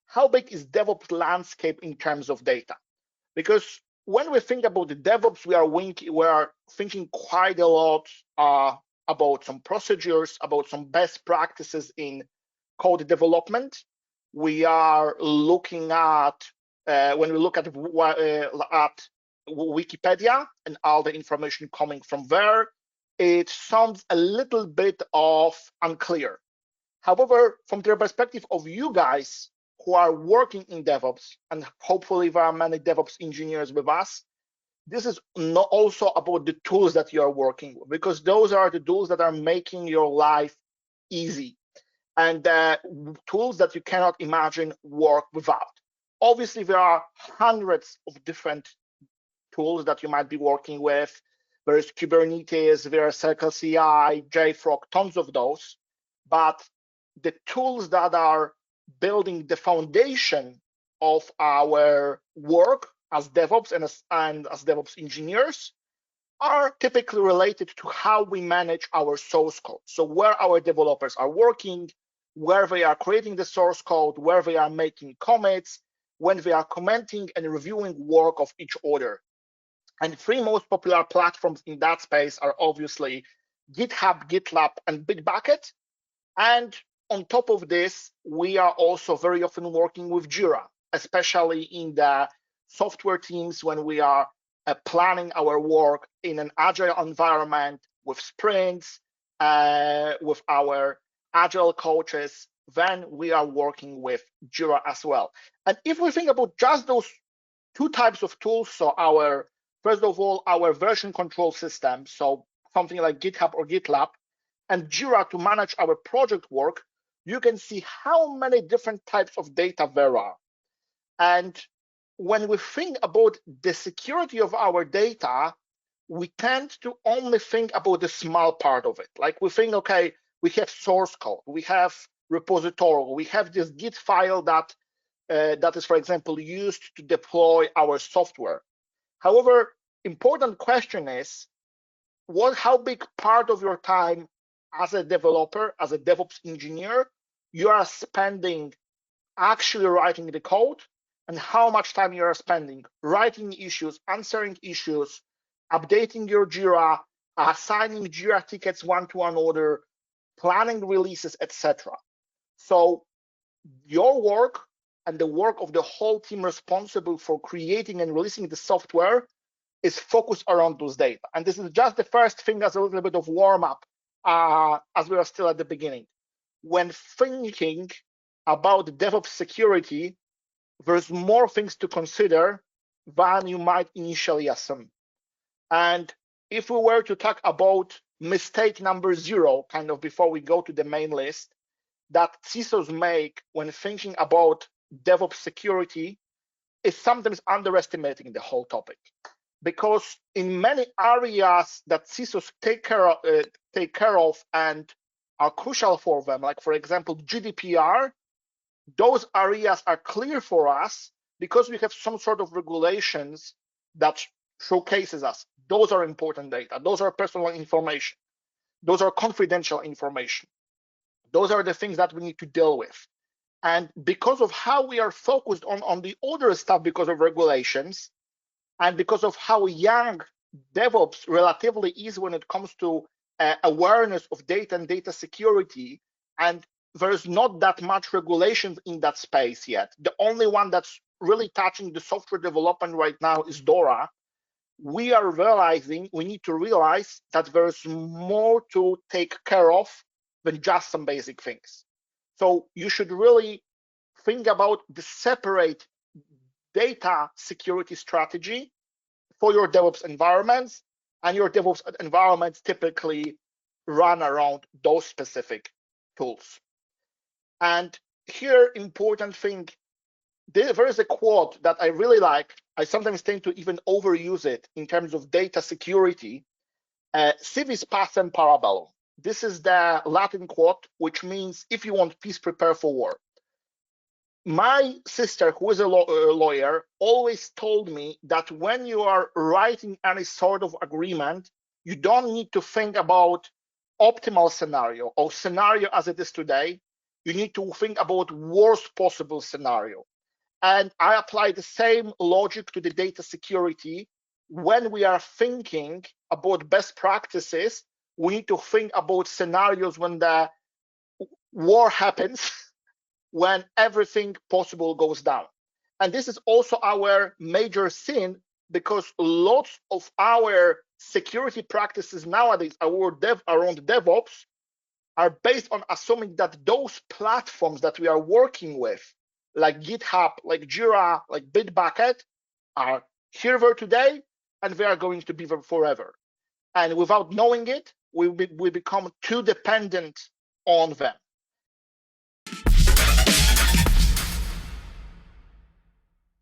how big is DevOps landscape in terms of data? Because when we think about the DevOps, we are thinking quite a lot about some procedures, about some best practices in code development. We are looking at, when we look at Wikipedia and all the information coming from there, it sounds a little bit of unclear. However, from the perspective of you guys who are working in DevOps, and hopefully there are many DevOps engineers with us, this is not also about the tools that you are working with, because those are the tools that are making your life easy, and tools that you cannot imagine work without. Obviously, there are hundreds of different tools that you might be working with. There is Kubernetes, there is Circle CI, JFrog, tons of those. But the tools that are building the foundation of our work as DevOps and as DevOps engineers are typically related to how we manage our source code. So where our developers are working, where they are creating the source code, where they are making commits, when they are commenting and reviewing work of each other. And three most popular platforms in that space are obviously GitHub, GitLab, and Bitbucket. And on top of this, we are also very often working with Jira, especially in the software teams when we are planning our work in an agile environment with sprints, with our agile coaches, then we are working with Jira as well. And if we think about just those two types of tools, so first of all, our version control system, so something like GitHub or GitLab, and Jira to manage our project work, you can see how many different types of data there are. And when we think about the security of our data, we tend to only think about the small part of it. Like we think, okay, we have source code, we have repository, we have this Git file that is, for example, used to deploy our software. However, important question is, how big part of your time as a developer, as a DevOps engineer, you are spending actually writing the code, and how much time you are spending writing issues, answering issues, updating your Jira, assigning Jira tickets one to another, planning releases, etc. So your work and the work of the whole team responsible for creating and releasing the software is focused around those data. And this is just the first thing as a little bit of warm up as we are still at the beginning. When thinking about DevOps security, there's more things to consider than you might initially assume. And if we were to talk about mistake number 0, kind of before we go to the main list, that CISOs make when thinking about DevOps security, is sometimes underestimating the whole topic. Because in many areas that CISOs take care of and are crucial for them, like for example, GDPR, those areas are clear for us because we have some sort of regulations that showcases us. Those are important data. Those are personal information. Those are confidential information. Those are the things that we need to deal with. And because of how we are focused on the other stuff because of regulations, and because of how young DevOps relatively is when it comes to awareness of data and data security, and there's not that much regulations in that space yet. The only one that's really touching the software development right now is DORA. We are realizing, we need to realize that there's more to take care of than just some basic things. So you should really think about the separate data security strategy for your DevOps environments, and your DevOps environments typically run around those specific tools. And here, important thing, there is a quote that I really like. I sometimes tend to even overuse it in terms of data security. Si vis pacem para bellum. This is the Latin quote, which means if you want peace, prepare for war. My sister, who is a lawyer, always told me that when you are writing any sort of agreement, you don't need to think about optimal scenario or scenario as it is today. You need to think about worst possible scenario. And I apply the same logic to the data security. When we are thinking about best practices, we need to think about scenarios when the war happens, when everything possible goes down. And this is also our major sin, because lots of our security practices nowadays around DevOps are based on assuming that those platforms that we are working with, like GitHub, like Jira, like Bitbucket, are here there today, and they are going to be there forever. And without knowing it, we become too dependent on them.